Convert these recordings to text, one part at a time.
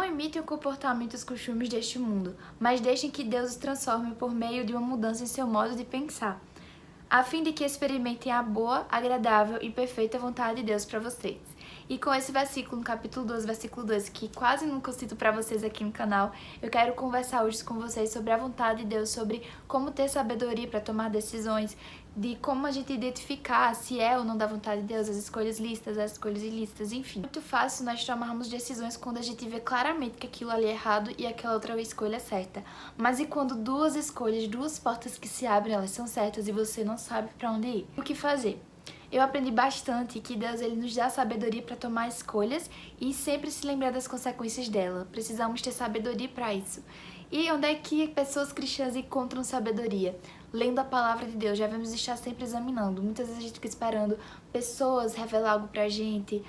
Não imitem o comportamento e os costumes deste mundo, mas deixem que Deus os transforme por meio de uma mudança em seu modo de pensar, a fim de que experimentem a boa, agradável e perfeita vontade de Deus para vocês. E com esse versículo, no capítulo 12, versículo 2, que quase nunca eu cito para vocês aqui no canal, eu quero conversar hoje com vocês sobre a vontade de Deus, sobre como ter sabedoria para tomar decisões, de como a gente identificar se é ou não da vontade de Deus, as escolhas lícitas, as escolhas ilícitas, enfim. É muito fácil nós tomarmos decisões quando a gente vê claramente que aquilo ali é errado e aquela outra escolha é certa. Mas e quando duas escolhas, duas portas que se abrem, elas são certas e você não sabe para onde ir? O que fazer? Eu aprendi bastante que Deus ele nos dá sabedoria para tomar escolhas e sempre se lembrar das consequências dela. Precisamos ter sabedoria para isso. E onde é que pessoas cristãs encontram sabedoria? Lendo a palavra de Deus, já devemos estar sempre examinando. Muitas vezes a gente fica esperando pessoas revelar algo pra gente,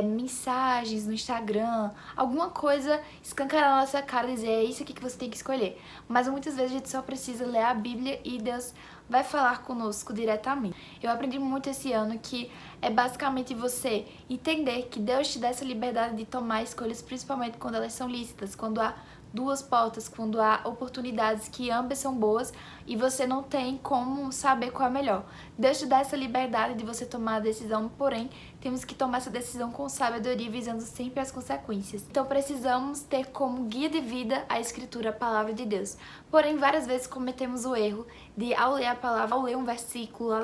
mensagens no Instagram, alguma coisa escancarar na nossa cara e dizer é isso aqui que você tem que escolher. Mas muitas vezes a gente só precisa ler a Bíblia e Deus vai falar conosco diretamente. Eu aprendi muito esse ano que é basicamente você entender que Deus te dá essa liberdade de tomar escolhas, principalmente quando elas são lícitas, quando há duas portas, quando há oportunidades que ambas são boas e você não tem como saber qual é melhor. Deus te dá essa liberdade de você tomar a decisão, porém, temos que tomar essa decisão com sabedoria, visando sempre as consequências. Então, precisamos ter como guia de vida a Escritura, a Palavra de Deus. Porém, várias vezes cometemos o erro de, ao ler a palavra, ao ler um versículo, ao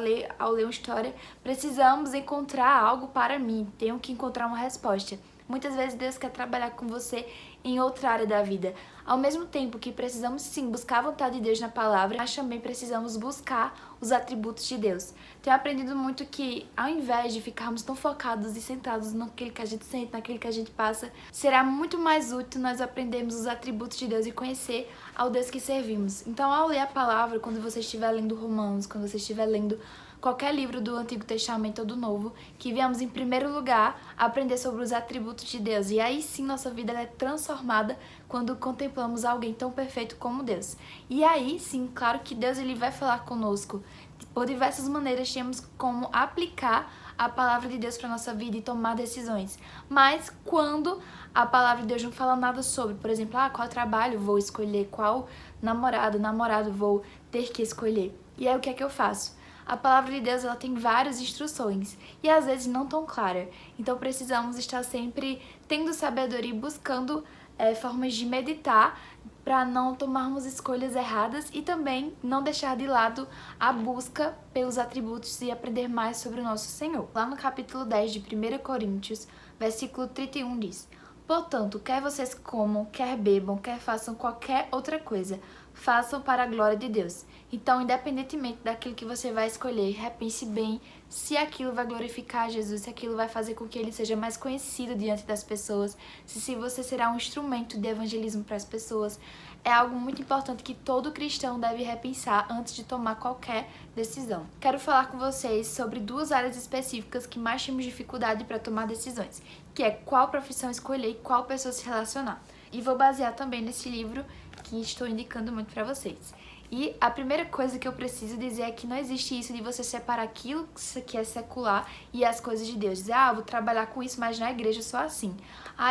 ler uma história, precisamos encontrar algo para mim, tenho que encontrar uma resposta. Muitas vezes Deus quer trabalhar com você em outra área da vida. Ao mesmo tempo que precisamos sim buscar a vontade de Deus na palavra, mas também precisamos buscar os atributos de Deus. Tenho aprendido muito que ao invés de ficarmos tão focados e sentados naquele que a gente sente, naquele que a gente passa, será muito mais útil nós aprendermos os atributos de Deus e conhecer ao Deus que servimos. Então, ao ler a palavra, quando você estiver lendo Romanos, quando você estiver lendo qualquer livro do Antigo Testamento ou do Novo, que viemos em primeiro lugar aprender sobre os atributos de Deus. E aí sim nossa vida é transformada quando contemplamos alguém tão perfeito como Deus. E aí sim, claro que Deus ele vai falar conosco. Por diversas maneiras temos como aplicar a palavra de Deus para nossa vida e tomar decisões. Mas quando a palavra de Deus não fala nada sobre, por exemplo, qual trabalho vou escolher, qual namorado vou ter que escolher. E aí o que é que eu faço? A palavra de Deus ela tem várias instruções e às vezes não tão clara. Então precisamos estar sempre tendo sabedoria e buscando formas de meditar para não tomarmos escolhas erradas e também não deixar de lado a busca pelos atributos e aprender mais sobre o nosso Senhor. Lá no capítulo 10 de 1 Coríntios, versículo 31 diz: Portanto, quer vocês comam, quer bebam, quer façam qualquer outra coisa, façam para a glória de Deus. Então, independentemente daquilo que você vai escolher, repense bem se aquilo vai glorificar Jesus, se aquilo vai fazer com que ele seja mais conhecido diante das pessoas, se você será um instrumento de evangelismo para as pessoas. É algo muito importante que todo cristão deve repensar antes de tomar qualquer decisão. Quero falar com vocês sobre duas áreas específicas que mais temos dificuldade para tomar decisões, que é qual profissão escolher e qual pessoa se relacionar. E vou basear também nesse livro que estou indicando muito para vocês. E a primeira coisa que eu preciso dizer é que não existe isso de você separar aquilo que é secular e as coisas de Deus. Dizer, eu vou trabalhar com isso, mas na igreja eu sou assim.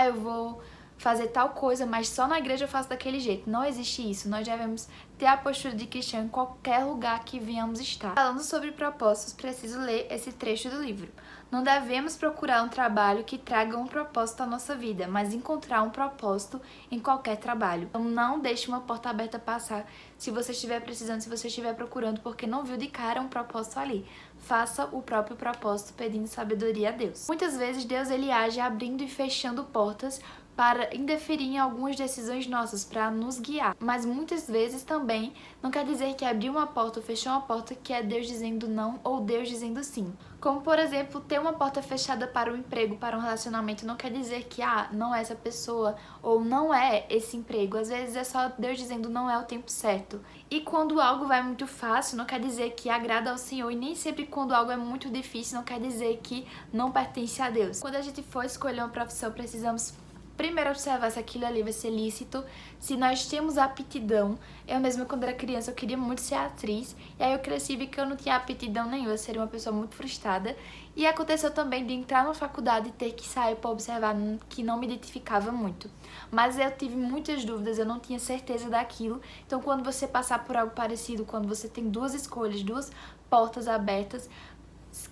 Eu vou fazer tal coisa, mas só na igreja eu faço daquele jeito. Não existe isso. Nós devemos ter a postura de cristão em qualquer lugar que venhamos estar. Falando sobre propósitos, preciso ler esse trecho do livro. Não devemos procurar um trabalho que traga um propósito à nossa vida, mas encontrar um propósito em qualquer trabalho. Então não deixe uma porta aberta passar se você estiver precisando, se você estiver procurando, porque não viu de cara um propósito ali. Faça o próprio propósito pedindo sabedoria a Deus. Muitas vezes Deus ele age abrindo e fechando portas para interferir em algumas decisões nossas, para nos guiar. Mas muitas vezes também não quer dizer que abrir uma porta ou fechar uma porta que é Deus dizendo não ou Deus dizendo sim. Como, por exemplo, ter uma porta fechada para o emprego, para um relacionamento, não quer dizer que não é essa pessoa ou não é esse emprego. Às vezes é só Deus dizendo não é o tempo certo. E quando algo vai muito fácil, não quer dizer que agrada ao Senhor. E nem sempre quando algo é muito difícil, não quer dizer que não pertence a Deus. Quando a gente for escolher uma profissão, precisamos primeiro observar se aquilo ali vai ser lícito, se nós temos aptidão. Eu mesma, quando era criança, eu queria muito ser atriz, e aí eu cresci e vi que eu não tinha aptidão nenhuma, eu seria uma pessoa muito frustrada. E aconteceu também de entrar na faculdade e ter que sair para observar que não me identificava muito. Mas eu tive muitas dúvidas, eu não tinha certeza daquilo. Então, quando você passar por algo parecido, quando você tem duas escolhas, duas portas abertas,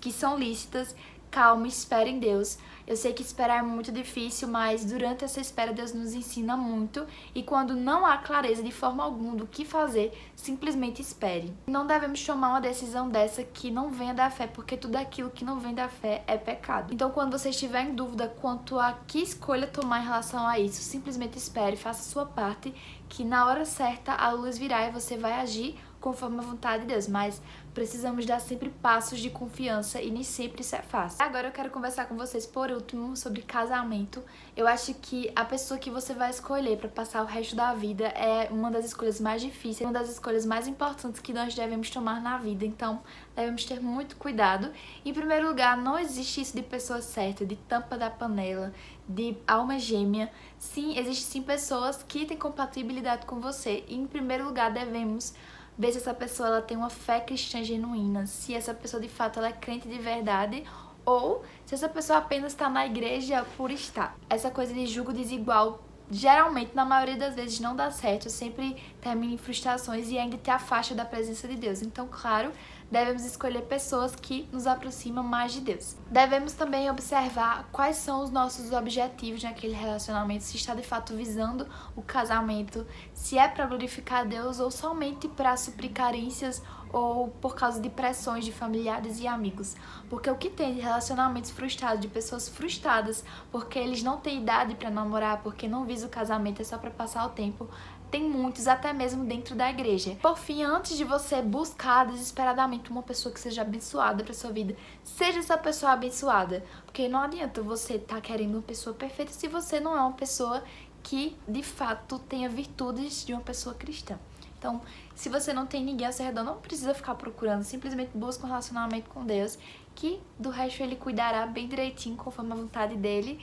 que são lícitas, calma, espere em Deus. Eu sei que esperar é muito difícil, mas durante essa espera Deus nos ensina muito, e quando não há clareza de forma alguma do que fazer, simplesmente espere. Não devemos tomar uma decisão dessa que não venha da fé, porque tudo aquilo que não vem da fé é pecado. Então, quando você estiver em dúvida quanto a que escolha tomar em relação a isso, simplesmente espere, faça a sua parte, que na hora certa a luz virá e você vai agir conforme a vontade de Deus, mas precisamos dar sempre passos de confiança e nem sempre isso é fácil. Agora eu quero conversar com vocês, por último, sobre casamento. Eu acho que a pessoa que você vai escolher para passar o resto da vida é uma das escolhas mais difíceis, uma das escolhas mais importantes que nós devemos tomar na vida, então devemos ter muito cuidado. Em primeiro lugar, não existe isso de pessoa certa, de tampa da panela, de alma gêmea. Sim, existem sim pessoas que têm compatibilidade com você, e em primeiro lugar devemos ver se essa pessoa ela tem uma fé cristã genuína, se essa pessoa de fato ela é crente de verdade, ou se essa pessoa apenas está na igreja por estar. Essa coisa de julgo desigual, geralmente, na maioria das vezes, não dá certo, sempre termina em frustrações e ainda te afasta da presença de Deus. Então, claro, devemos escolher pessoas que nos aproximam mais de Deus. Devemos também observar quais são os nossos objetivos naquele relacionamento, se está de fato visando o casamento, se é para glorificar a Deus ou somente para suprir carências ou por causa de pressões de familiares e amigos. Porque o que tem de relacionamentos frustrados, de pessoas frustradas porque eles não têm idade para namorar, porque não visam o casamento, é só para passar o tempo, tem muitos, até mesmo dentro da igreja. Por fim, antes de você buscar desesperadamente uma pessoa que seja abençoada para sua vida, seja essa pessoa abençoada. Porque não adianta você estar querendo uma pessoa perfeita se você não é uma pessoa que, de fato, tenha virtudes de uma pessoa cristã. Então, se você não tem ninguém ao seu redor, não precisa ficar procurando, simplesmente busca um relacionamento com Deus, que do resto Ele cuidará bem direitinho, conforme a vontade dEle.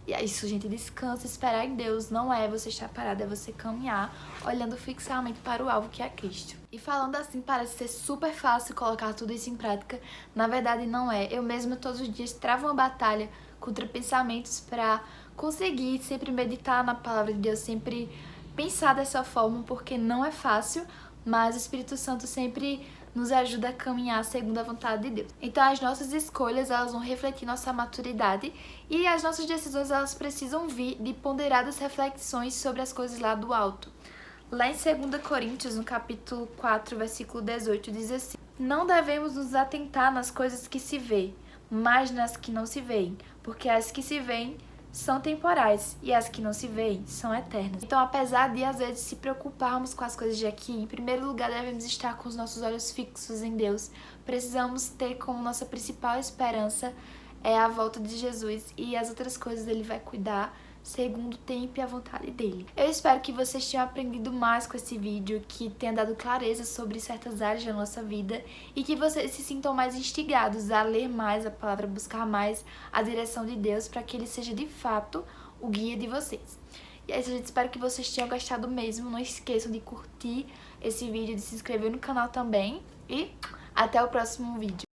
E é isso, gente, descansa, esperar em Deus não é você estar parado, é você caminhar, olhando fixamente para o alvo que é Cristo. E falando assim, parece ser super fácil colocar tudo isso em prática, na verdade não é. Eu mesma todos os dias travo uma batalha contra pensamentos para conseguir sempre meditar na palavra de Deus, sempre pensar dessa forma, porque não é fácil, mas o Espírito Santo sempre nos ajuda a caminhar segundo a vontade de Deus. Então as nossas escolhas, elas vão refletir nossa maturidade, e as nossas decisões, elas precisam vir de ponderadas reflexões sobre as coisas lá do alto. Lá em 2 Coríntios, no capítulo 4, versículo 18, diz assim: não devemos nos atentar nas coisas que se vê, mas nas que não se veem, porque as que se veem são temporais e as que não se veem são eternas. Então, apesar de às vezes se preocuparmos com as coisas de aqui, em primeiro lugar devemos estar com os nossos olhos fixos em Deus. Precisamos ter como nossa principal esperança a volta de Jesus, e as outras coisas Ele vai cuidar segundo o tempo e a vontade dele. Eu espero que vocês tenham aprendido mais com esse vídeo, que tenha dado clareza sobre certas áreas da nossa vida, e que vocês se sintam mais instigados a ler mais a palavra, buscar mais a direção de Deus, para que Ele seja de fato o guia de vocês. E é isso, gente. Espero que vocês tenham gostado mesmo. Não esqueçam de curtir esse vídeo, de se inscrever no canal também, e até o próximo vídeo.